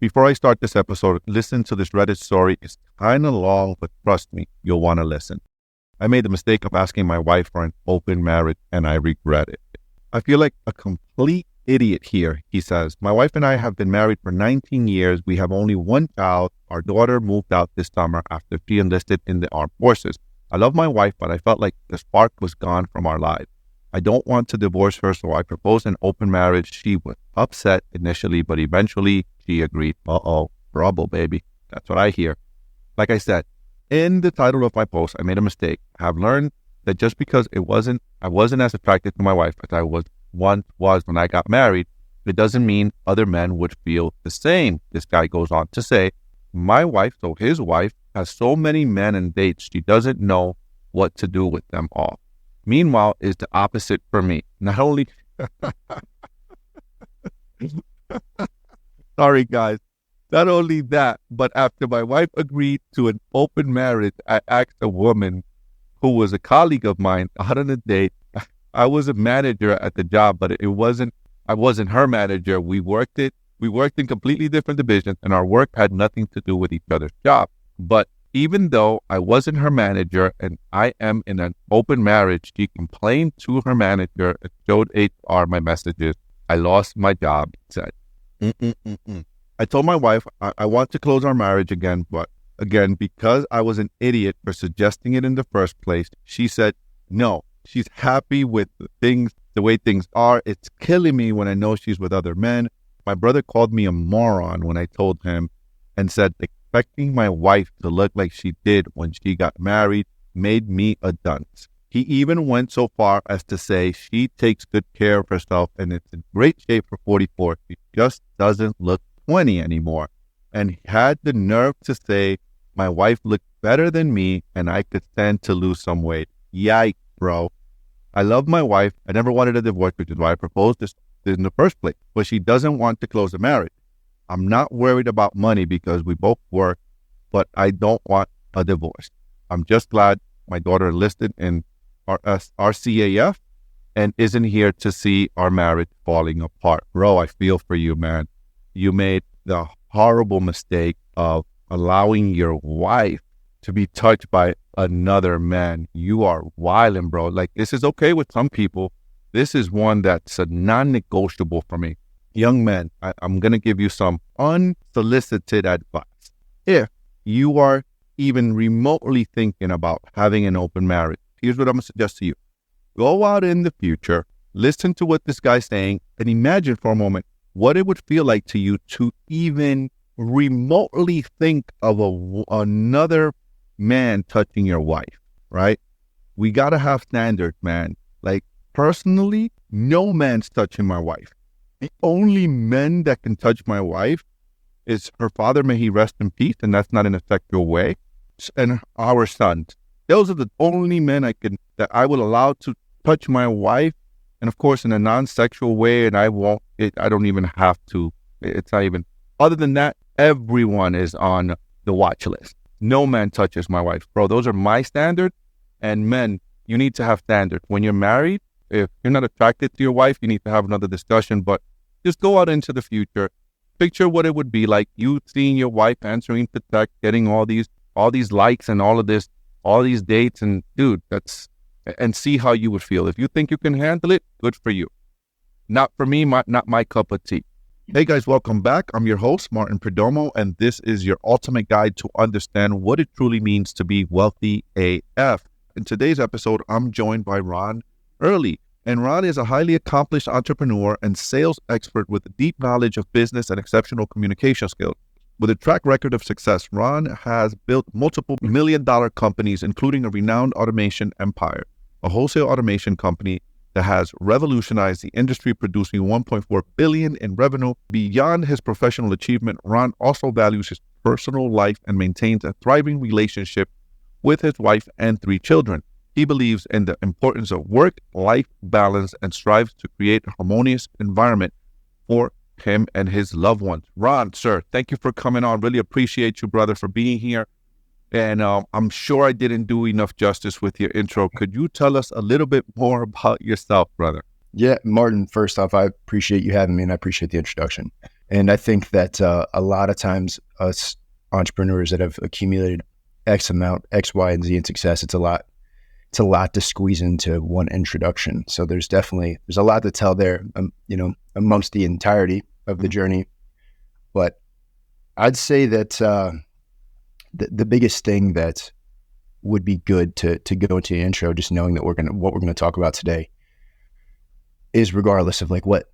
Before I start this episode, listen to this Reddit story. It's kind of long, but trust me, you'll want to listen. I made the mistake of asking my wife for an open marriage, and I regret it. I feel like a complete idiot here, he says. My wife and I have been married for 19 years. We have only one child. Our daughter moved out this summer after she enlisted in the armed forces. I love my wife, but I felt like the spark was gone from our lives. I don't want to divorce her, so I proposed an open marriage. She was upset initially, but eventually she agreed. Trouble, baby. That's what I hear. Like I said, in the title of my post, I made a mistake. I have learned that just because I wasn't as attracted to my wife as I once was when I got married, it doesn't mean other men would feel the same. This guy goes on to say, my wife, so his wife, has so many men and dates, she doesn't know what to do with them all. Meanwhile, is the opposite for me. Not only... Sorry, guys. Not only that, but after my wife agreed to an open marriage, I asked a woman who was a colleague of mine out on a date. I was a manager at the job, but I wasn't her manager. We worked in completely different divisions, and our work had nothing to do with each other's job. But even though I wasn't her manager and I am in an open marriage, she complained to her manager and showed HR my messages. I lost my job, he said. I told my wife I want to close our marriage again, but again, because I was an idiot for suggesting it in the first place, she said no. She's happy with the way things are. It's killing me when I know she's with other men. My brother called me a moron when I told him and said expecting my wife to look like she did when she got married made me a dunce. He even went so far as to say she takes good care of herself and it's in great shape for 44. She just doesn't look 20 anymore. And he had the nerve to say my wife looked better than me and I could stand to lose some weight. Yikes, bro. I love my wife. I never wanted a divorce, which is why I proposed this in the first place. But she doesn't want to close the marriage. I'm not worried about money because we both work, but I don't want a divorce. I'm just glad my daughter enlisted in our RCAF and isn't here to see our marriage falling apart. Bro, I feel for you, man. You made the horrible mistake of allowing your wife to be touched by another man. You are wildin', bro. Like, this is okay with some people. This is one that's a non-negotiable for me. Young men, I'm going to give you some unsolicited advice. If you are even remotely thinking about having an open marriage, here's what I'm going to suggest to you. Go out in the future, listen to what this guy's saying, and imagine for a moment what it would feel like to you to even remotely think of another man touching your wife, right? We got to have standards, man. Like, personally, no man's touching my wife. The only men that can touch my wife is her father, may he rest in peace, and that's not in a sexual way, and our sons. Those are the only men that I will allow to touch my wife, and of course in a non-sexual way, and I don't even have to. It's not even. Other than that, everyone is on the watch list. No man touches my wife. Bro, those are my standards, and men, you need to have standards. When you're married, if you're not attracted to your wife, you need to have another discussion, but just go out into the future. Picture what it would be like, you seeing your wife answering to text, getting all these likes and all of this, all these dates, and dude, and see how you would feel. If you think you can handle it, good for you. Not for me, not my cup of tea. Hey guys, welcome back. I'm your host, Martin Perdomo, and this is your ultimate guide to understand what it truly means to be wealthy AF. In today's episode, I'm joined by Ron Earley. And Ron is a highly accomplished entrepreneur and sales expert with a deep knowledge of business and exceptional communication skills. With a track record of success, Ron has built multiple million-dollar companies, including a renowned automation empire, a wholesale automation company that has revolutionized the industry, producing $1.4 billion in revenue. Beyond his professional achievement, Ron also values his personal life and maintains a thriving relationship with his wife and 3 children. He believes in the importance of work-life balance and strives to create a harmonious environment for him and his loved ones. Ron, sir, thank you for coming on. Really appreciate you, brother, for being here. And I'm sure I didn't do enough justice with your intro. Could you tell us a little bit more about yourself, brother? Yeah, Martin, first off, I appreciate you having me and I appreciate the introduction. And I think that a lot of times us entrepreneurs that have accumulated X amount, X, Y, and Z in success, it's a lot to squeeze into one introduction. So there's a lot to tell there, amongst the entirety of the journey. But I'd say that the biggest thing that would be good to go into the intro, just knowing that what we're gonna talk about today, is regardless of like what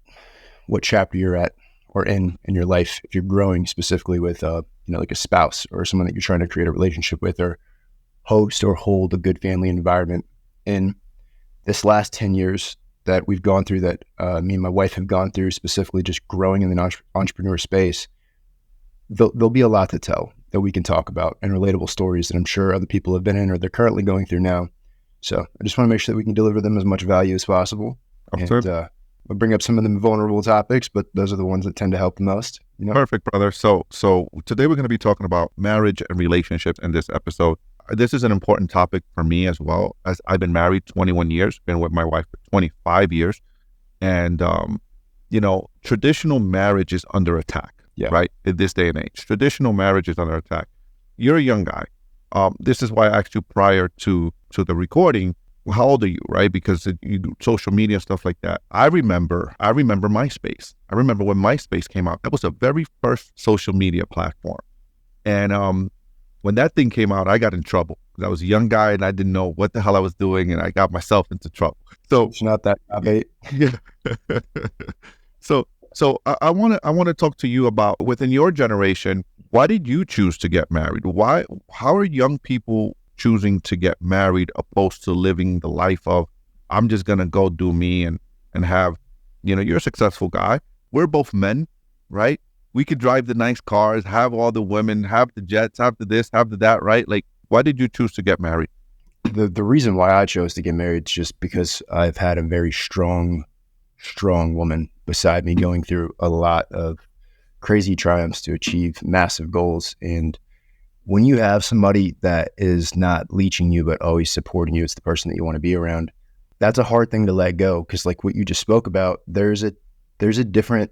chapter you're at or in your life, if you're growing specifically with like a spouse or someone that you're trying to create a relationship with, or host or hold a good family environment. In this last 10 years that we've gone through, that me and my wife have gone through, specifically just growing in the entrepreneur space, there'll be a lot to tell that we can talk about, and relatable stories that I'm sure other people have been in or they're currently going through now. So I just want to make sure that we can deliver them as much value as possible. Absolutely. And we'll bring up some of the vulnerable topics, but those are the ones that tend to help the most. Perfect, brother. So today we're going to be talking about marriage and relationships in this episode. This is an important topic for me as well, as I've been married 21 years, been with my wife for 25 years. And, traditional marriage is under attack, right? In this day and age, traditional marriage is under attack. You're a young guy. This is why I asked you prior to the recording, how old are you, right? Because you do social media, stuff like that. I remember MySpace. I remember when MySpace came out. That was the very first social media platform. And when that thing came out, I got in trouble. I was a young guy and I didn't know what the hell I was doing, and I got myself into trouble. So it's not that bait. Yeah. So I want to talk to you about, within your generation, why did you choose to get married? How are young people choosing to get married opposed to living the life of, I'm just going to go do me and have, you're a successful guy. We're both men, right? We could drive the nice cars, have all the women, have the jets, have the this, have the that, right? Like, why did you choose to get married? The reason why I chose to get married is just because I've had a very strong woman beside me, going through a lot of crazy triumphs to achieve massive goals. And when you have somebody that is not leeching you, but always supporting you, it's the person that you want to be around. That's a hard thing to let go, because like what you just spoke about, there's a different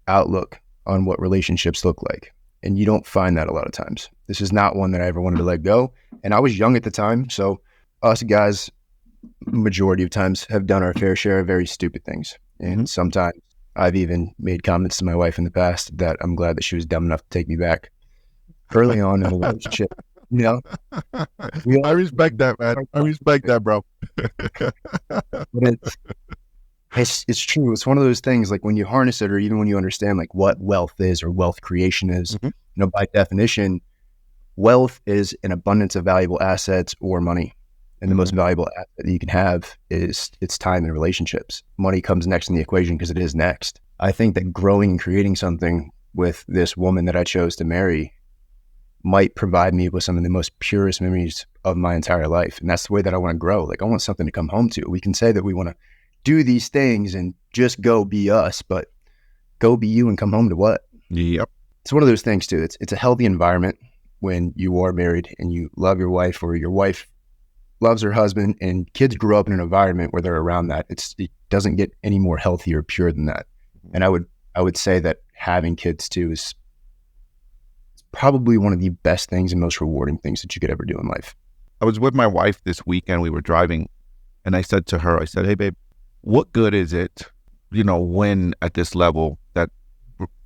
outlook on what relationships look like. And you don't find that a lot of times. This is not one that I ever wanted to let go. And I was young at the time. So us guys, majority of times, have done our fair share of very stupid things. And sometimes I've even made comments to my wife in the past that I'm glad that she was dumb enough to take me back early on in the relationship. I respect that, man. I respect that, bro. But it's true. It's one of those things, like when you harness it, or even when you understand like what wealth is or wealth creation is, by definition, wealth is an abundance of valuable assets or money. And the most valuable asset that you can have is its time and relationships. Money comes next in the equation because it is next. I think that growing and creating something with this woman that I chose to marry might provide me with some of the most purest memories of my entire life. And that's the way that I want to grow. Like, I want something to come home to. We can say that we want to do these things and just go be us, but go be you and come home to what? Yep. It's one of those things too. It's a healthy environment when you are married and you love your wife, or your wife loves her husband, and kids grow up in an environment where they're around that. It doesn't get any more healthy or pure than that. And I would say that having kids too is probably one of the best things and most rewarding things that you could ever do in life. I was with my wife this weekend. We were driving, and I said to her, hey, babe, what good is it, win at this level that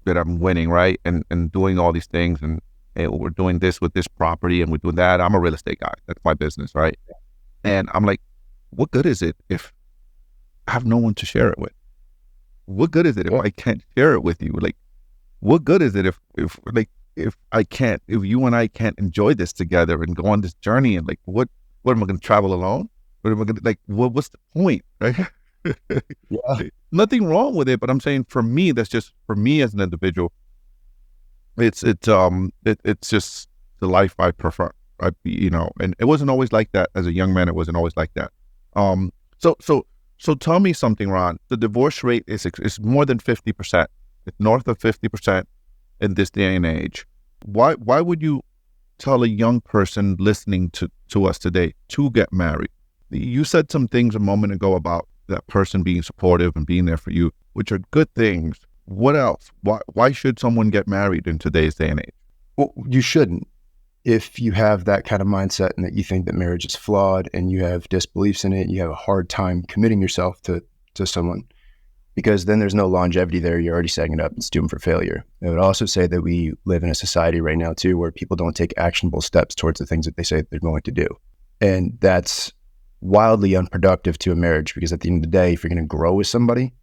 I'm winning, right? And doing all these things, and hey, we're doing this with this property, and we're doing that. I'm a real estate guy. That's my business, right? And I'm like, what good is it if I have no one to share it with? What good is it if I can't share it with you? Like, what good is it if you and I can't enjoy this together and go on this journey? And like, what am I going to travel alone? What am I going to, what's the point, right? Yeah. Nothing wrong with it, but I'm saying for me, that's just for me as an individual. It's just the life I prefer, and it wasn't always like that as a young man. It wasn't always like that. So tell me something, Ron. The divorce rate is more than 50%. It's north of 50% in this day and age. Why would you tell a young person listening to us today to get married? You said some things a moment ago about that person being supportive and being there for you, which are good things. What else? Why should someone get married in today's day and age? Well, you shouldn't. If you have that kind of mindset and that you think that marriage is flawed and you have disbeliefs in it, you have a hard time committing yourself to someone, because then there's no longevity there. You're already setting it up. It's doomed for failure. I would also say that we live in a society right now too, where people don't take actionable steps towards the things that they say they're going to do. And that's wildly unproductive to a marriage, because at the end of the day, if you're going to grow with somebody,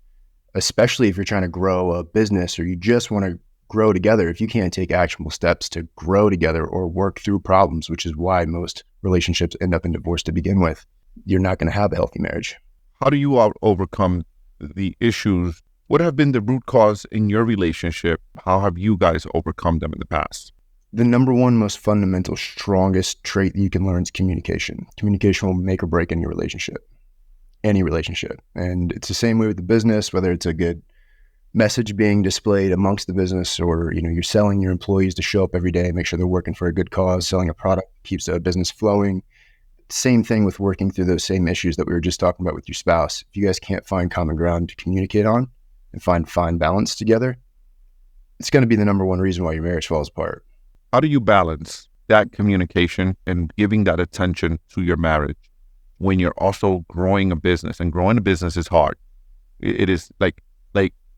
especially if you're trying to grow a business or you just want to grow together, if you can't take actionable steps to grow together or work through problems, which is why most relationships end up in divorce to begin with, you're not going to have a healthy marriage. How do you overcome the issues? What have been the root cause in your relationship? How have you guys overcome them in the past? The number one most fundamental, strongest trait that you can learn is communication. Communication will make or break any relationship. And it's the same way with the business, whether it's a good message being displayed amongst the business, or you're selling your employees to show up every day, make sure they're working for a good cause, selling a product that keeps the business flowing. Same thing with working through those same issues that we were just talking about with your spouse. If you guys can't find common ground to communicate on and find fine balance together, it's going to be the number one reason why your marriage falls apart. How do you balance that communication and giving that attention to your marriage when you're also growing a business? And growing a business is hard. It is like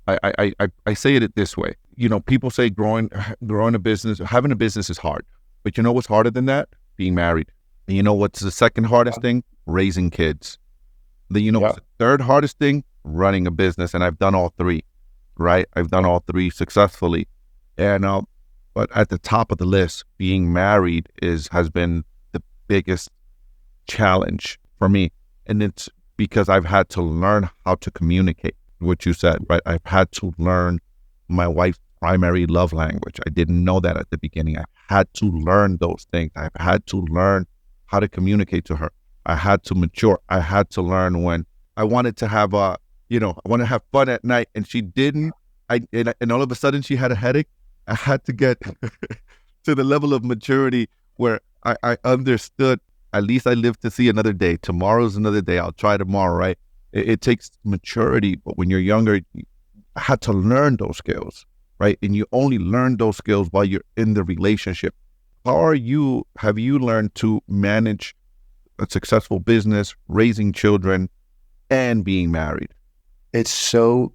I say it this way. People say growing a business, having a business is hard. But you know what's harder than that? Being married. And you know what's the second hardest thing? Raising kids. Then what's the third hardest thing? Running a business. And I've done all three, right? I've done all three successfully. And but at the top of the list, being married has been the biggest challenge for me. And it's because I've had to learn how to communicate. What you said, right? I've had to learn my wife's primary love language. I didn't know that at the beginning. I had to learn those things. I've had to learn how to communicate to her. I had to mature. I had to learn when I wanted to have I want to have fun at night, and she didn't. And all of a sudden she had a headache. I had to get to the level of maturity where I understood, at least I live to see another day. Tomorrow's another day. I'll try tomorrow, right? It takes maturity, but when you're younger, you had to learn those skills, right? And you only learn those skills while you're in the relationship. Have you learned to manage a successful business, raising children, and being married? It's so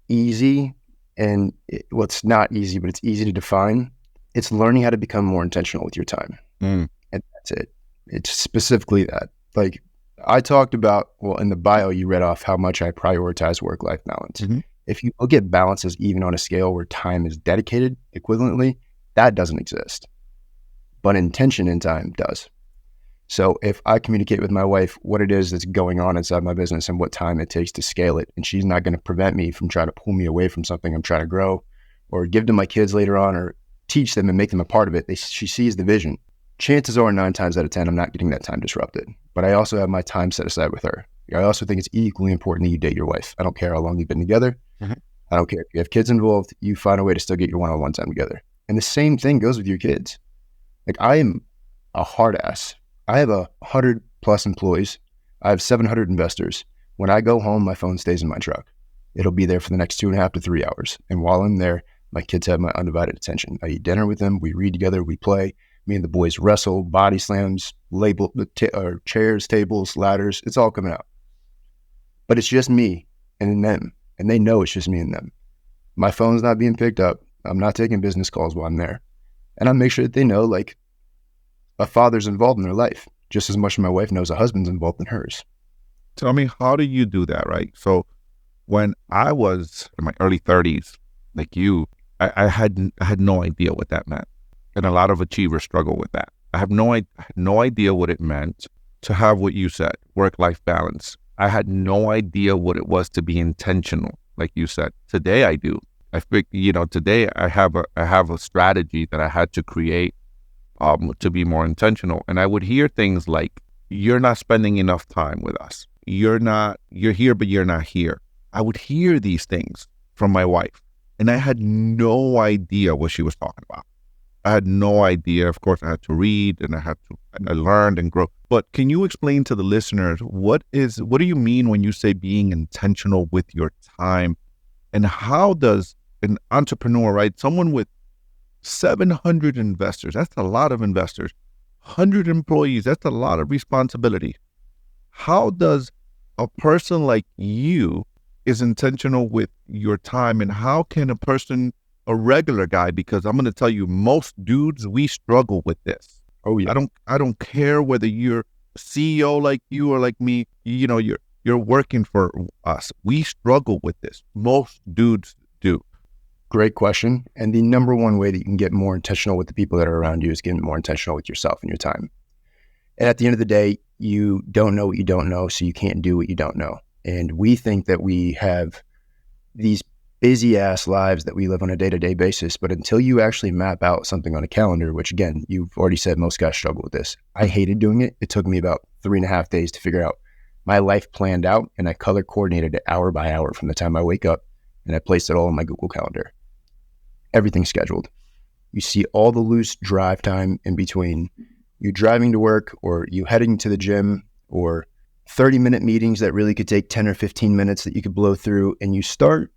easy, and it's not easy, but it's easy to define. It's learning how to become more intentional with your time. And that's it. It's specifically that. Like I talked about, in the bio, you read off how much I prioritize work-life balance. Mm-hmm. If you look at balance as even on a scale where time is dedicated equivalently, that doesn't exist. But intention in time does. So if I communicate with my wife what it is that's going on inside my business and what time it takes to scale it, and she's not going to prevent me from trying to pull me away from something I'm trying to grow or give to my kids later on or teach them and make them a part of it, she sees the vision. Chances are 9 times out of 10, I'm not getting that time disrupted. But I also have my time set aside with her. I also think it's equally important that you date your wife. I don't care how long you've been together. Mm-hmm. I don't care if you have kids involved. You find a way to still get your one-on-one time together. And the same thing goes with your kids. Like I am a hard ass. I have 100 plus employees. I have 700 investors. When I go home, my phone stays in my truck. It'll be there for the next 2.5 to 3 hours. And while I'm there, my kids have my undivided attention. I eat dinner with them. We read together. We play. Me and the boys wrestle, body slams, chairs, tables, ladders. It's all coming out. But it's just me and them. And they know it's just me and them. My phone's not being picked up. I'm not taking business calls while I'm there. And I make sure that they know, like, a father's involved in their life just as much as my wife knows a husband's involved in hers. Tell me, how do you do that, right? So when I was in my early 30s, like you, I had no idea what that meant. And a lot of achievers struggle with that. I had no idea what it meant to have what you said, work-life balance. I had no idea what it was to be intentional, like you said. Today I do. I think, today I have a strategy that I had to create to be more intentional. And I would hear things like, you're not spending enough time with us. You're here, but you're not here. I would hear these things from my wife, and I had no idea what she was talking about. I had no idea. Of course, I had to read, and I learned and grow. But can you explain to the listeners, what do you mean when you say being intentional with your time? And how does an entrepreneur, right? Someone with 700 investors, that's a lot of investors, 100 employees, that's a lot of responsibility. How does a person like you is intentional with your time, and how can a regular guy, because I'm going to tell you, most dudes, we struggle with this. Oh yeah. I don't care whether you're CEO like you or like me, you're working for us. We struggle with this. Most dudes do. Great question. And the number one way that you can get more intentional with the people that are around you is getting more intentional with yourself and your time. And at the end of the day, you don't know what you don't know, so you can't do what you don't know. And we think that we have these busy ass lives that we live on a day-to-day basis, but until you actually map out something on a calendar, which again, you've already said most guys struggle with this. I hated doing it. It took me about 3.5 days to figure out my life planned out, and I color coordinated it hour by hour from the time I wake up, and I placed it all on my Google Calendar. Everything's scheduled. You see all the loose drive time in between you driving to work or you heading to the gym, or 30-minute meetings that really could take 10 or 15 minutes that you could blow through, and you start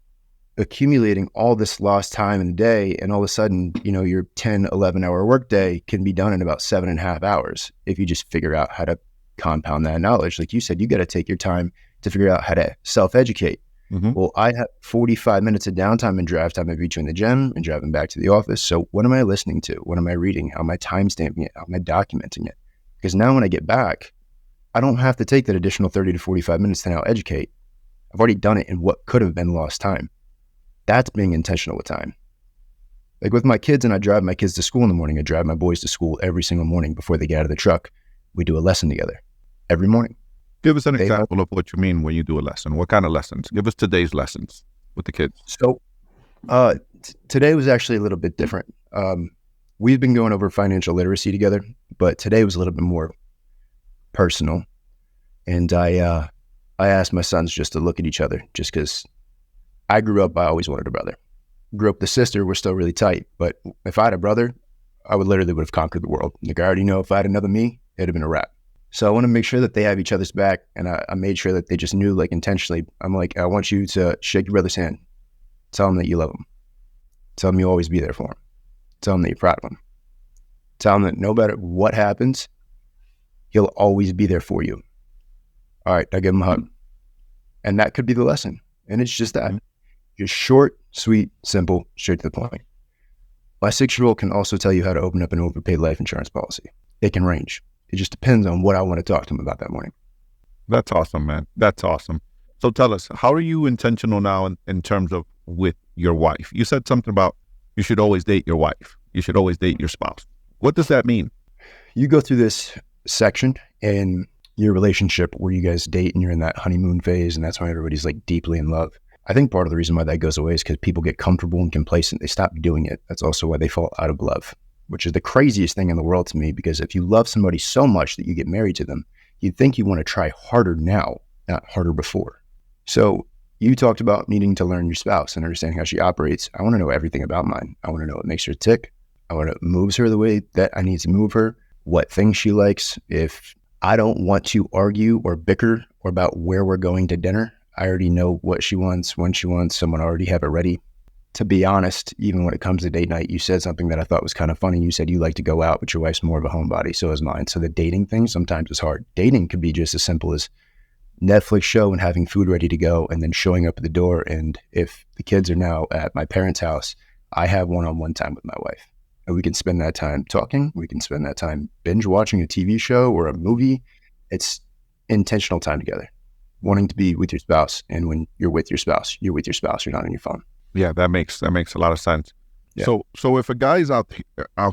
accumulating all this lost time in the day, and all of a sudden, your 10, 11-hour workday can be done in about 7.5 hours if you just figure out how to compound that knowledge. Like you said, you got to take your time to figure out how to self-educate. Mm-hmm. Well, I have 45 minutes of downtime and drive time in between the gym and driving back to the office. So what am I listening to? What am I reading? How am I timestamping it? How am I documenting it? Because now when I get back, I don't have to take that additional 30 to 45 minutes to now educate. I've already done it in what could have been lost time. That's being intentional with time. Like with my kids, and I drive my kids to school in the morning. I drive my boys to school every single morning before they get out of the truck. We do a lesson together every morning. Give us an example of what you mean when you do a lesson. What kind of lessons? Give us today's lessons with the kids. So today was actually a little bit different. We've been going over financial literacy together, but today was a little bit more personal. And I asked my sons just to look at each other, just because I grew up, I always wanted a brother. Grew up with a sister, we're still really tight. But if I had a brother, I would have conquered the world. Like I already know if I had another me, it'd have been a wrap. So I want to make sure that they have each other's back. And I made sure that they just knew, like intentionally, I'm like, I want you to shake your brother's hand. Tell him that you love him. Tell him you'll always be there for him. Tell him that you're proud of him. Tell him that no matter what happens, he'll always be there for you. All right, I give him a hug. And that could be the lesson. And it's just that. Just short, sweet, simple, straight to the point. My 6-year-old can also tell you how to open up an overpaid life insurance policy. It can range. It just depends on what I want to talk to him about that morning. That's awesome, man. That's awesome. So tell us, how are you intentional now in terms of with your wife? You said something about you should always date your wife. You should always date your spouse. What does that mean? You go through this section in your relationship where you guys date and you're in that honeymoon phase, and that's when everybody's like deeply in love. I think part of the reason why that goes away is because people get comfortable and complacent. They stop doing it. That's also why they fall out of love, which is the craziest thing in the world to me, because if you love somebody so much that you get married to them, you'd think you want to try harder now, not harder before. So you talked about needing to learn your spouse and understanding how she operates. I want to know everything about mine. I want to know what makes her tick. I want to move her the way that I need to move her, what things she likes. If I don't want to argue or bicker or about where we're going to dinner, I already know what she wants, when she wants, someone already have it ready. To be honest, even when it comes to date night, you said something that I thought was kind of funny. You said you like to go out, but your wife's more of a homebody, so is mine. So the dating thing sometimes is hard. Dating could be just as simple as Netflix show and having food ready to go and then showing up at the door. And if the kids are now at my parents' house, I have one-on-one time with my wife. And we can spend that time talking. We can spend that time binge watching a TV show or a movie. It's intentional time together. Wanting to be with your spouse, and when you're with your spouse, you're with your spouse. You're not on your phone. Yeah, that makes a lot of sense. Yeah. So if a guy's out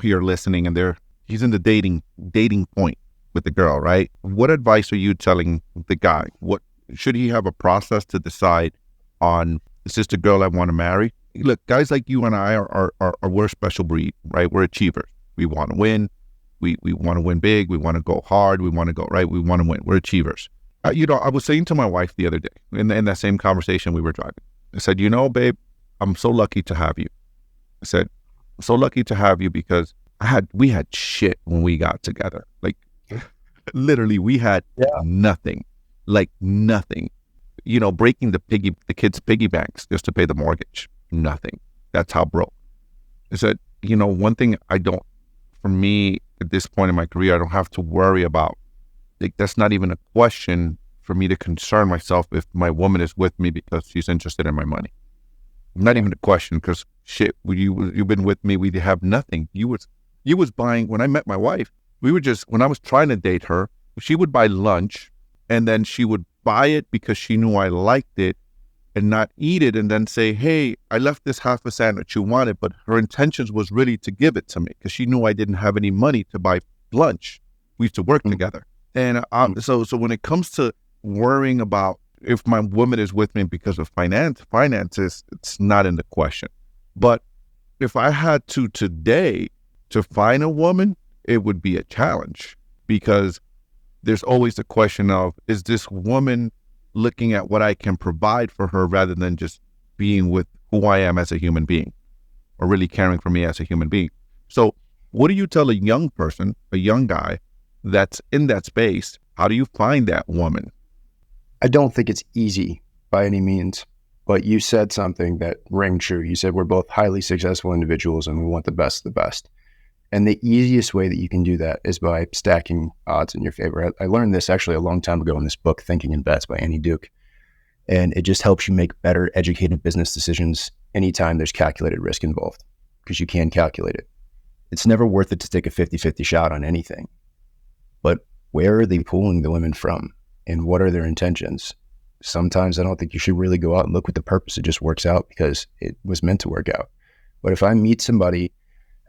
here listening and he's in the dating point with the girl, right? What advice are you telling the guy? What should he have a process to decide on? Is this the girl I want to marry? Look, guys like you and I are we're a special breed, right? We're achievers. We want to win. We want to win big. We want to go hard. We want to go right. We want to win. We're achievers. I was saying to my wife the other day in that same conversation we were driving, I said, babe, I'm so lucky to have you. I said, I'm so lucky to have you because we had shit when we got together. Like literally we had nothing, like nothing. breaking the kids' piggy banks just to pay the mortgage. Nothing. That's how broke. I said, one thing for me at this point in my career, I don't have to worry about. Like, that's not even a question for me to concern myself if my woman is with me because she's interested in my money. Not even a question, because shit, you've been with me, we have nothing. You was buying, when I met my wife, when I was trying to date her, she would buy lunch and then she would buy it because she knew I liked it and not eat it and then say, hey, I left this half a sandwich you wanted, but her intentions was really to give it to me because she knew I didn't have any money to buy lunch. We used to work together. And so when it comes to worrying about if my woman is with me because of finances, it's not in the question. But if I had to today to find a woman, it would be a challenge because there's always the question of, is this woman looking at what I can provide for her rather than just being with who I am as a human being or really caring for me as a human being? So what do you tell a young person, a young guy that's in that space? How do you find that woman? I don't think it's easy by any means, but you said something that rang true. You said we're both highly successful individuals and we want the best of the best. And the easiest way that you can do that is by stacking odds in your favor. I learned this actually a long time ago in this book, Thinking in Bets by Annie Duke. And it just helps you make better educated business decisions anytime there's calculated risk involved, because you can calculate it. It's never worth it to take a 50-50 shot on anything. But where are they pulling the women from? And what are their intentions? Sometimes I don't think you should really go out and look with the purpose. It just works out because it was meant to work out. But if I meet somebody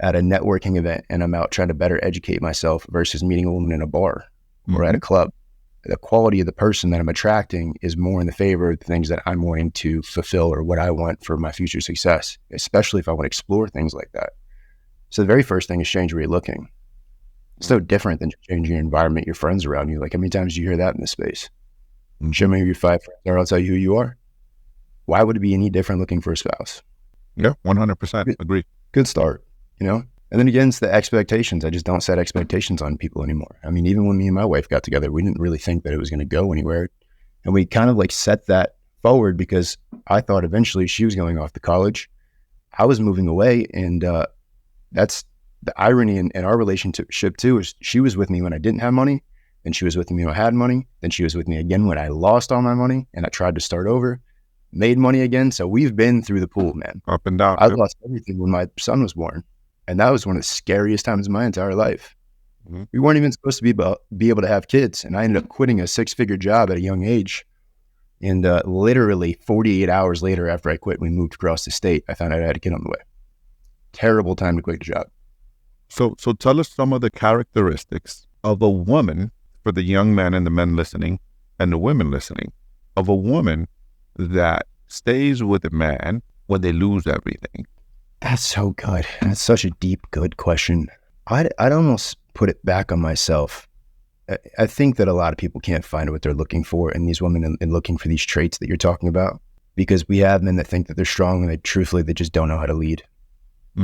at a networking event and I'm out trying to better educate myself versus meeting a woman in a bar or at a club, the quality of the person that I'm attracting is more in the favor of the things that I'm wanting to fulfill or what I want for my future success, especially if I want to explore things like that. So the very first thing is change where you're looking. It's so different than changing your environment, your friends around you. Like, how many times do you hear that in this space? Show me who your 5 friends are, I'll tell you who you are. Why would it be any different looking for a spouse? Yeah, 100%. Agree. Good start, And then again, it's the expectations. I just don't set expectations on people anymore. I mean, even when me and my wife got together, we didn't really think that it was going to go anywhere. And we kind of like set that forward because I thought eventually she was going off to college. I was moving away. And that's the irony in our relationship too, is she was with me when I didn't have money. Then she was with me when I had money. Then she was with me again when I lost all my money and I tried to start over, made money again. So we've been through the pool, man. Up and down. I lost everything when my son was born. And that was one of the scariest times of my entire life. Mm-hmm. We weren't even supposed to be able to have kids. And I ended up quitting a 6-figure job at a young age. And literally 48 hours later after I quit, we moved across the state. I found out I had a kid on the way. Terrible time to quit a job. So tell us some of the characteristics of a woman, for the young men and the men listening and the women listening, of a woman that stays with a man when they lose everything. That's so good. That's such a deep, good question. I'd almost put it back on myself. I think that a lot of people can't find what they're looking for in these women and looking for these traits that you're talking about, because we have men that think that they're strong and they just don't know how to lead.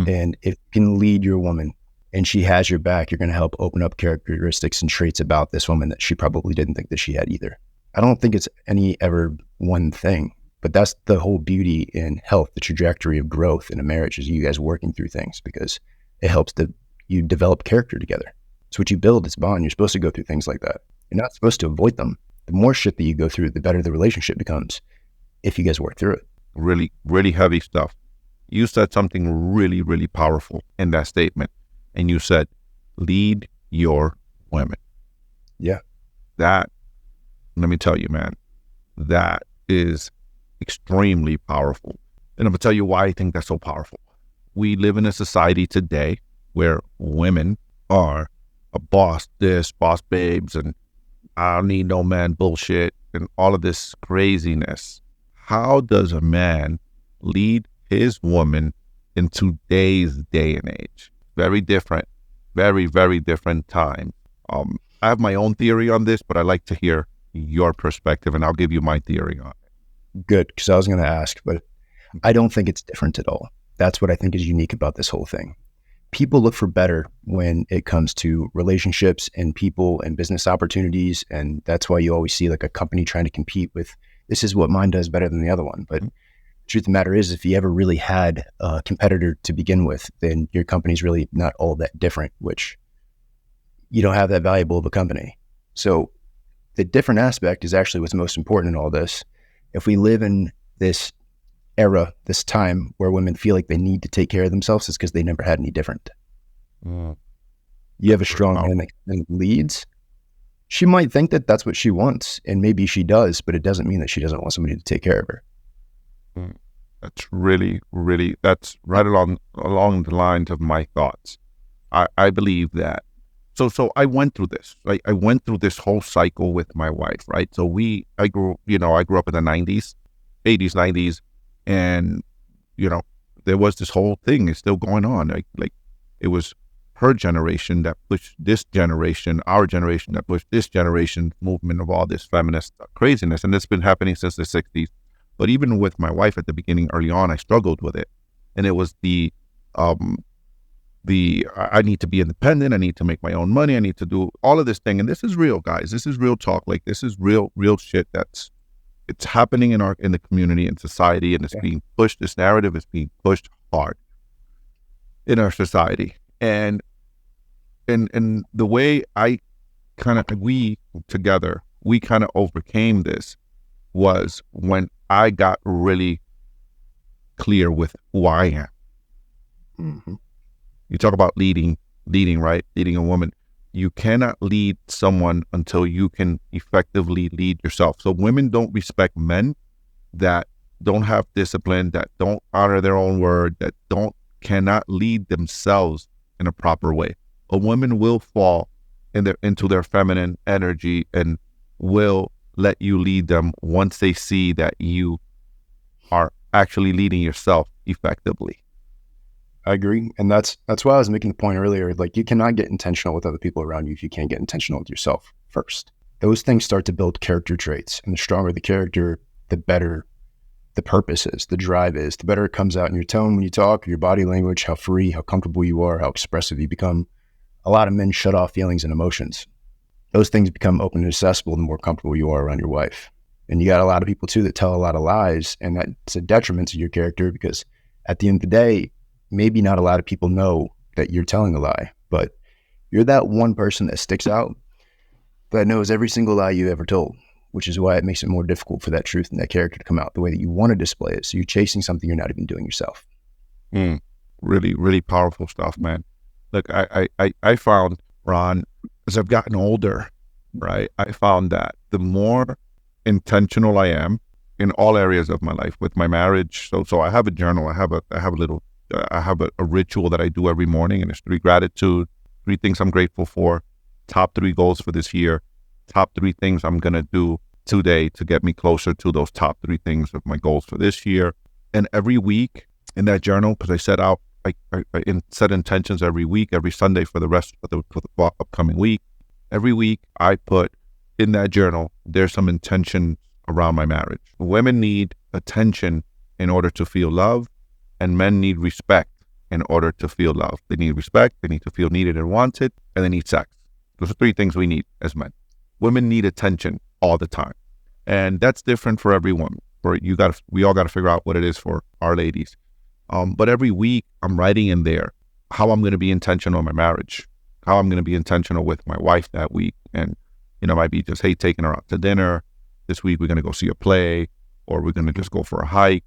And if you can lead your woman and she has your back, you're going to help open up characteristics and traits about this woman that she probably didn't think that she had either. I don't think it's ever one thing, but that's the whole beauty in health, the trajectory of growth in a marriage is you guys working through things, because it helps you develop character together. It's what you build, it's bond. You're supposed to go through things like that. You're not supposed to avoid them. The more shit that you go through, the better the relationship becomes if you guys work through it. Really, really heavy stuff. You said something really, really powerful in that statement. And you said, lead your women. Yeah. That, let me tell you, man, that is extremely powerful. And I'm going to tell you why I think that's so powerful. We live in a society today where women are a boss this, boss babes, and I don't need no man bullshit and all of this craziness. How does a man lead his woman in today's day and age? Very different, very, very different time. I have my own theory on this, but I like to hear your perspective, and I'll give you my theory on it. Good, because I was going to ask, but I don't think it's different at all. That's what I think is unique about this whole thing. People look for better when it comes to relationships and people and business opportunities, and that's why you always see like a company trying to compete with this is what mine does better than the other one. But the truth of the matter is, if you ever really had a competitor to begin with, then your company's really not all that different, which you don't have that valuable of a company. So the different aspect is actually what's most important in all this. If we live in this era, this time where women feel like they need to take care of themselves, it's because they never had any different. You have a strong man that leads. She might think that that's what she wants, and maybe she does, but it doesn't mean that she doesn't want somebody to take care of her. That's really, really, that's right along the lines of my thoughts. I believe that. So I went through this, right? I went through this whole cycle with my wife, right? So I grew up in the 90s, 80s, 90s, and, there was this whole thing. It's still going on. Like it was her generation that pushed this generation, our generation that pushed this generation movement of all this feminist craziness. And it's been happening since the 60s. But even with my wife at the beginning, early on, I struggled with it. And it was I need to be independent. I need to make my own money. I need to do all of this thing. And this is real, guys. This is real talk. Like, this is real shit it's happening in the community and society. And it's being pushed. This narrative is being pushed hard in our society. And the way we kind of overcame this was when I got really clear with who I am. Mm-hmm. You talk about leading, right? Leading a woman. You cannot lead someone until you can effectively lead yourself. So women don't respect men that don't have discipline, that don't honor their own word, that cannot lead themselves in a proper way. A woman will fall into their feminine energy and will let you lead them once they see that you are actually leading yourself effectively. I agree. And that's why I was making the point earlier. Like, you cannot get intentional with other people around you if you can't get intentional with yourself first. Those things start to build character traits. And the stronger the character, the better the purpose is, the drive is, the better it comes out in your tone when you talk, your body language, how free, how comfortable you are, how expressive you become. A lot of men shut off feelings and emotions. Those things become open and accessible the more comfortable you are around your wife. And you got a lot of people too that tell a lot of lies, and that's a detriment to your character, because at the end of the day, maybe not a lot of people know that you're telling a lie, but you're that one person that sticks out that knows every single lie you ever told, which is why it makes it more difficult for that truth and that character to come out the way that you want to display it. So you're chasing something you're not even doing yourself. Really, really powerful stuff, man. Look, I found, Ron, as I've gotten older, right, I found that the more intentional I am in all areas of my life, with my marriage. So I have a journal. I have a ritual that I do every morning, and it's 3 gratitude, 3 things I'm grateful for, top 3 goals for this year, top 3 things I'm going to do today to get me closer to those top 3 things of my goals for this year. And every week in that journal, because I set out, I set intentions every week, every Sunday for the upcoming week. Every week I put in that journal, there's some intention around my marriage. Women need attention in order to feel love, and men need respect in order to feel love. They need respect, they need to feel needed and wanted, and they need sex. Those are 3 things we need as men. Women need attention all the time. And that's different for every woman. We all got to figure out what it is for our ladies. But every week I'm writing in there how I'm going to be intentional in my marriage, how I'm going to be intentional with my wife that week. And, it might be just, hey, taking her out to dinner. This week we're going to go see a play, or we're going to just go for a hike.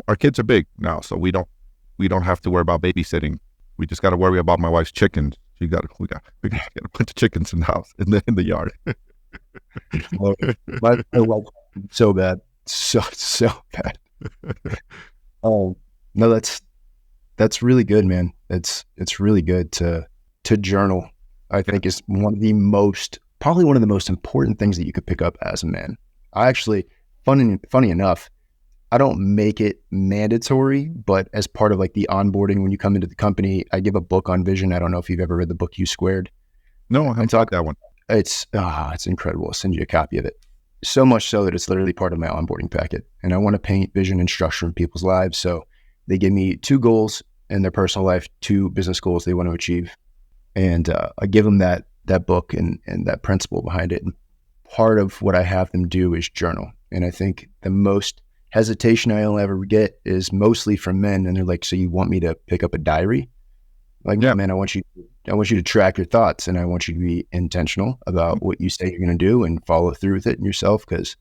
Our kids are big now, so we don't have to worry about babysitting. We just got to worry about my wife's chickens. We got a bunch of chickens in the house, in the yard. My wife, so bad, so bad. Oh no, that's really good, man. It's really good to journal. I think is probably one of the most important things that you could pick up as a man. I actually, funny enough, I don't make it mandatory, but as part of like the onboarding when you come into the company, I give a book on vision. I don't know if you've ever read the book U Squared. No, I haven't talked that one. It's incredible. I'll send you a copy of it. So much so that it's literally part of my onboarding packet. And I want to paint vision and structure in people's lives. So they give me 2 goals in their personal life, 2 business goals they want to achieve. And I give them that book and that principle behind it. And part of what I have them do is journal. And I think the most hesitation I'll ever get is mostly from men. And they're like, so you want me to pick up a diary? Like, Yeah. man, I want you to track your thoughts, and I want you to be intentional about what you say you're going to do and follow through with it in yourself. Because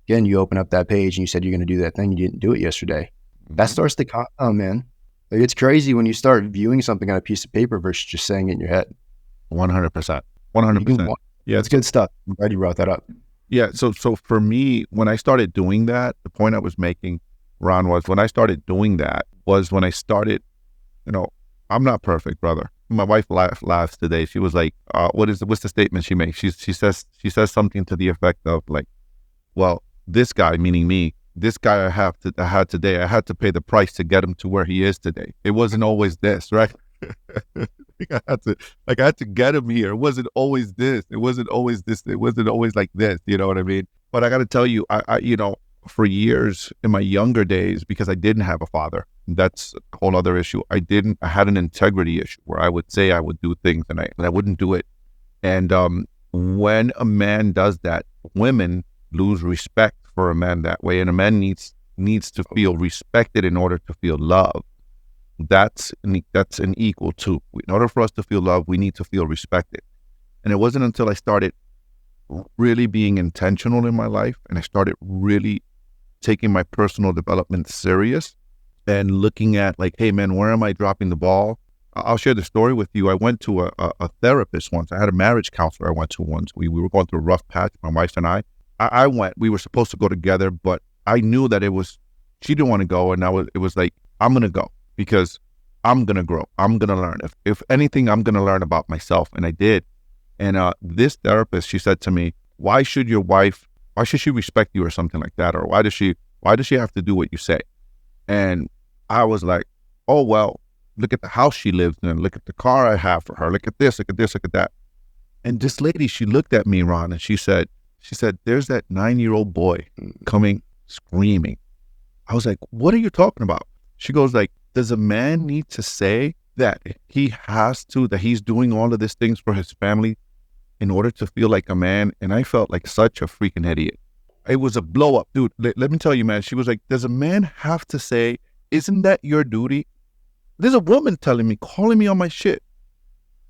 again, you open up that page and you said you're going to do that thing. You didn't do it yesterday. That starts to compound, man. Like, it's crazy when you start viewing something on a piece of paper versus just saying it in your head. 100%. 100%. Yeah. It's good stuff. I'm glad you brought that up. Yeah. So for me, when I started doing that, the point I was making, Ron, was when I started doing that was when I started, I'm not perfect, brother. My wife laughs today. She was like, what's the statement she makes? She says something to the effect of like, well, this guy, meaning me, this guy I had today, I had to pay the price to get him to where he is today. It wasn't always this, right? I had to get him here. It wasn't always this. It wasn't always this. It wasn't always like this. You know what I mean? But I got to tell you, I for years in my younger days, because I didn't have a father, that's a whole other issue. I had an integrity issue where I would say I would do things and I wouldn't do it. And when a man does that, women lose respect for a man that way. And a man needs to feel respected in order to feel love. That's an equal to. In order for us to feel love, we need to feel respected. And it wasn't until I started really being intentional in my life and I started really taking my personal development serious and looking at like, hey man, where am I dropping the ball? I'll share the story with you. I went to a therapist once. I had a marriage counselor I went to once. We were going through a rough patch, my wife and I. I went. We were supposed to go together, but I knew that she didn't want to go, and it was like, I'm going to go because I'm going to grow. I'm going to learn. If anything, I'm going to learn about myself, and I did. And this therapist, she said to me, why should she respect you or something like that? Or why does she have to do what you say? And I was like, oh, well, look at the house she lives in. Look at the car I have for her. Look at this, look at this, look at that. And this lady, she looked at me, Ron, and she said, there's that 9-year-old boy coming screaming. I was like, what are you talking about? She goes like, does a man need to say that that he's doing all of these things for his family in order to feel like a man? And I felt like such a freaking idiot. It was a blow up, dude. Let me tell you, man. She was like, does a man have to say, isn't that your duty? There's a woman calling me on my shit.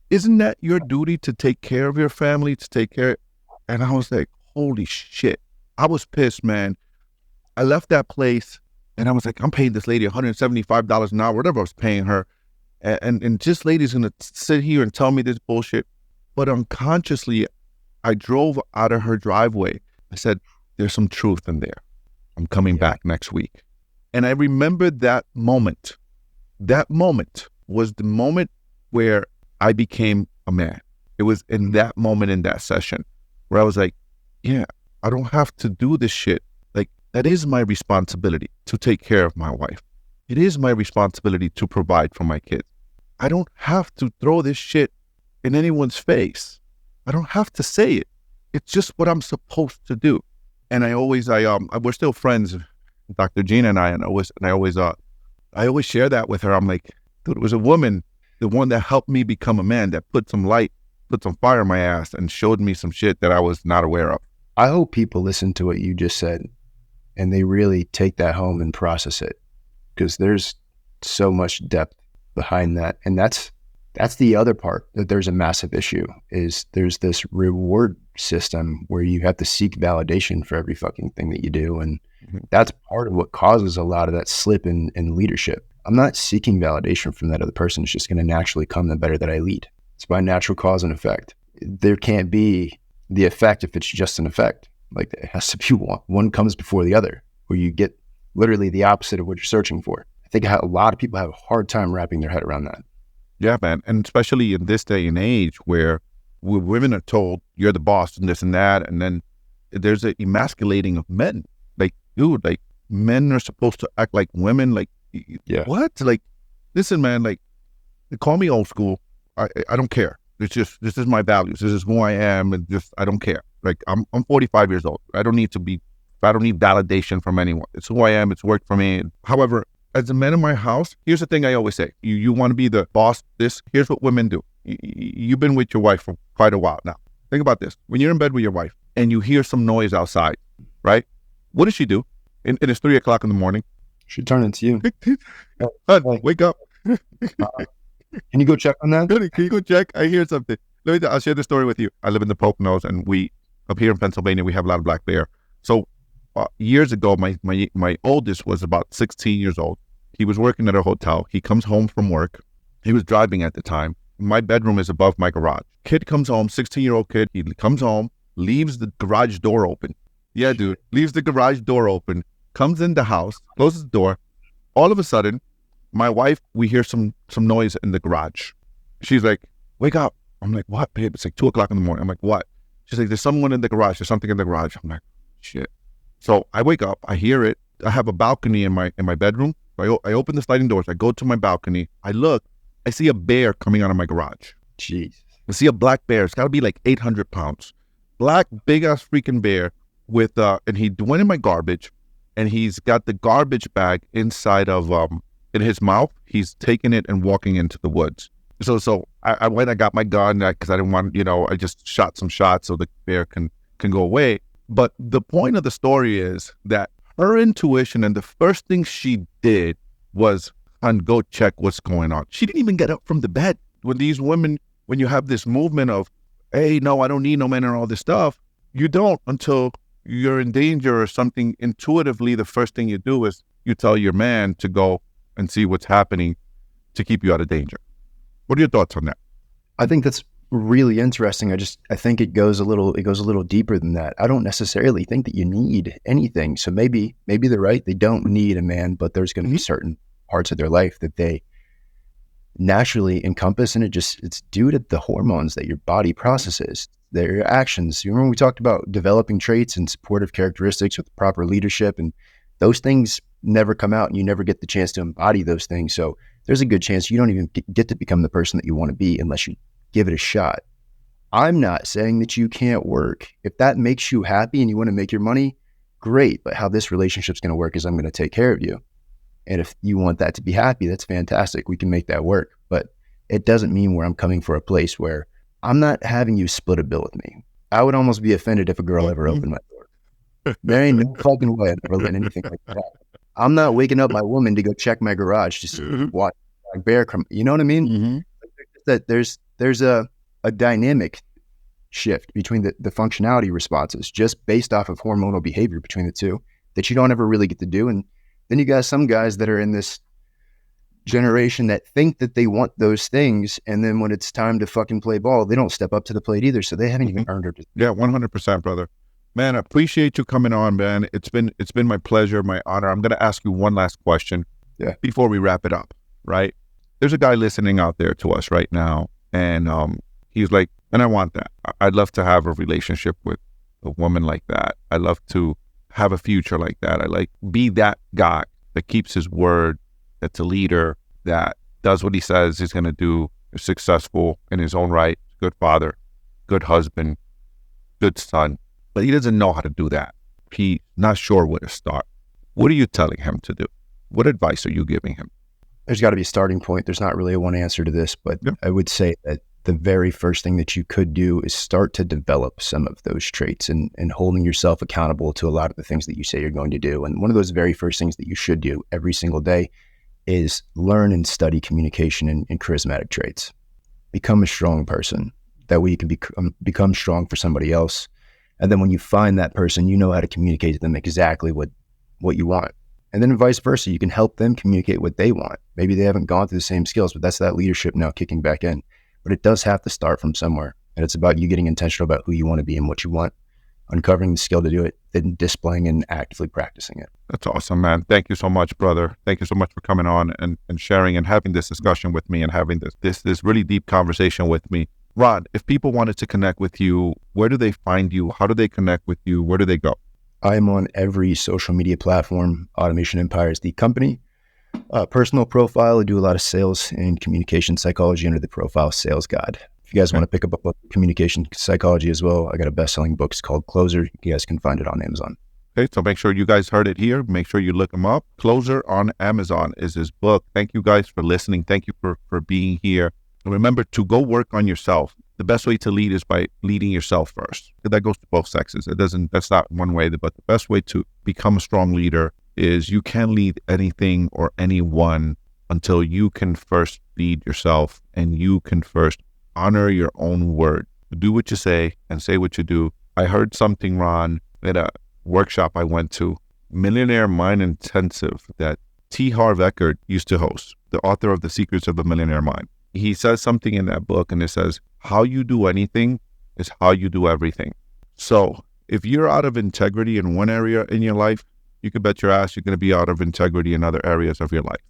Isn't that your duty to take care of your family, to take care? And I was like, holy shit. I was pissed, man. I left that place and I was like, I'm paying this lady $175 an hour, whatever I was paying her. And this lady's going to sit here and tell me this bullshit. But unconsciously, I drove out of her driveway. I said, there's some truth in there. I'm coming back next week. And I remember that moment. That moment was the moment where I became a man. It was in that moment, in that session, where I was like, yeah, I don't have to do this shit. Like, that is my responsibility to take care of my wife. It is my responsibility to provide for my kids. I don't have to throw this shit in anyone's face. I don't have to say it. It's just what I'm supposed to do. And we're still friends, Dr. Gina and I, and I always share that with her. I'm like, dude, it was a woman, the one that helped me become a man, that put some fire in my ass and showed me some shit that I was not aware of. I hope people listen to what you just said and they really take that home and process it, because there's so much depth behind that. And that's the other part, that there's a massive issue, is there's this reward system where you have to seek validation for every fucking thing that you do. And that's part of what causes a lot of that slip in leadership. I'm not seeking validation from that other person. It's just going to naturally come the better that I lead. It's by natural cause and effect. There can't be the effect if it's just an effect. Like, it has to be one. One comes before the other, where you get literally the opposite of what you're searching for. I think a lot of people have a hard time wrapping their head around that. Yeah, man. And especially in this day and age where women are told you're the boss and this and that. And then there's an emasculating of men. Like, dude, like, men are supposed to act like women. Like, yeah. What? Like, listen, man, like, call me old school. I don't care. It's just, this is my values. This is who I am. And just, I don't care. Like, I'm 45 years old. I don't need validation from anyone. It's who I am. It's worked for me. However, as a man in my house, here's the thing I always say. You want to be the boss, here's what women do. You've been with your wife for quite a while now. Think about this. When you're in bed with your wife and you hear some noise outside, right? What does she do? And it's 3 o'clock in the morning. She turned into you. Hun, wake up. Can you go check on that? Can you go check? I hear something. I'll share the story with you. I live in the Poconos, and up here in Pennsylvania, we have a lot of black bear. So years ago, my oldest was about 16 years old. He was working at a hotel. He comes home from work. He was driving at the time. My bedroom is above my garage. Kid comes home, 16-year-old kid. He comes home, leaves the garage door open. Yeah, dude. Leaves the garage door open, comes in the house, closes the door. All of a sudden, my wife, we hear some noise in the garage. She's like, wake up. I'm like, what, babe? It's like 2 o'clock in the morning. I'm like, what? She's like, there's someone in the garage. There's something in the garage. I'm like, shit. So I wake up. I hear it. I have a balcony in my bedroom. I open the sliding doors. I go to my balcony. I look. I see a bear coming out of my garage. Jeez. I see a black bear. It's got to be like 800 pounds. Black, big-ass freaking bear with, and he went in my garbage, and he's got the garbage bag inside of, in his mouth. He's taking it and walking into the woods. So I went, I got my gun because I didn't want, I just shot some shots so the bear can go away. But the point of the story is that her intuition and the first thing she did was go check what's going on. She didn't even get up from the bed. When these women, when you have this movement of, hey, no, I don't need no man and all this stuff, you don't until you're in danger or something. Intuitively, the first thing you do is you tell your man to go and see what's happening to keep you out of danger. What are your thoughts on that? I think that's really interesting. I think it goes a little deeper than that. I don't necessarily think that you need anything. So maybe they're right. They don't need a man, but there's going to be certain parts of their life that they naturally encompass, and it's due to the hormones that your body processes, their actions. You remember we talked about developing traits and supportive characteristics with proper leadership, and those things never come out, and you never get the chance to embody those things. So there's a good chance you don't even get to become the person that you want to be unless you give it a shot. I'm not saying that you can't work. If that makes you happy and you want to make your money, great. But how this relationship's going to work is I'm going to take care of you. And if you want that to be happy, that's fantastic. We can make that work. But it doesn't mean where I'm coming for a place where I'm not having you split a bill with me. I would almost be offended if a girl ever opened my door. There ain't no fucking way I'd ever let anything like that happen. I'm not waking up my woman to go check my garage just to watch like bear come. You know what I mean? Mm-hmm. That there's a dynamic shift between the functionality responses just based off of hormonal behavior between the two that you don't ever really get to do. And then you got some guys that are in this generation that think that they want those things, and then when it's time to fucking play ball, they don't step up to the plate either. So they haven't even earned it. Yeah, 100%, brother. Man, I appreciate you coming on, man. It's been my pleasure, my honor. I'm going to ask you one last question before we wrap it up, right? There's a guy listening out there to us right now, and he's like, and I want that. I'd love to have a relationship with a woman like that. I love to have a future like that. I like be that guy that keeps his word, that's a leader, that does what he says he's going to do, is successful in his own right, good father, good husband, good son. But he doesn't know how to do that. He's not sure where to start. What are you telling him to do? What advice are you giving him? There's got to be a starting point. There's not really a one answer to this, but I would say that the very first thing that you could do is start to develop some of those traits and holding yourself accountable to a lot of the things that you say you're going to do. And one of those very first things that you should do every single day is learn and study communication and charismatic traits. Become a strong person. That way you can become strong for somebody else. And then when you find that person, you know how to communicate to them exactly what you want. And then vice versa, you can help them communicate what they want. Maybe they haven't gone through the same skills, but that's that leadership now kicking back in. But it does have to start from somewhere. And it's about you getting intentional about who you want to be and what you want, uncovering the skill to do it, then displaying and actively practicing it. That's awesome, man. Thank you so much, brother. Thank you so much for coming on and sharing and having this discussion with me and having this really deep conversation with me. Ron, if people wanted to connect with you, where do they find you? How do they connect with you? Where do they go? I am on every social media platform. Automation Empire is the company. Personal profile, I do a lot of sales and communication psychology under the profile Sales God. If you guys want to pick up a book of communication psychology as well, I got a best-selling book. It's called Closer. You guys can find it on Amazon. Okay, so make sure you guys heard it here. Make sure you look him up. Closer on Amazon is his book. Thank you guys for listening. Thank you for being here. And remember to go work on yourself. the best way to lead is by leading yourself first. That goes to both sexes. That's not one way, but the best way to become a strong leader is you can't lead anything or anyone until you can first lead yourself and you can first honor your own word. Do what you say and say what you do. I heard something, Ron, at a workshop I went to, Millionaire Mind Intensive, that T. Harv Eker used to host, the author of The Secrets of the Millionaire Mind. He says something in that book, and it says, how you do anything is how you do everything. So if you're out of integrity in one area in your life, you can bet your ass you're going to be out of integrity in other areas of your life.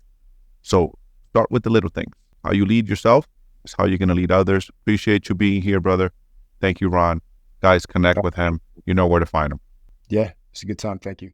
So start with the little things. How you lead yourself is how you're going to lead others. Appreciate you being here, brother. Thank you, Ron. Guys, connect with him. You know where to find him. Yeah, it's a good time. Thank you.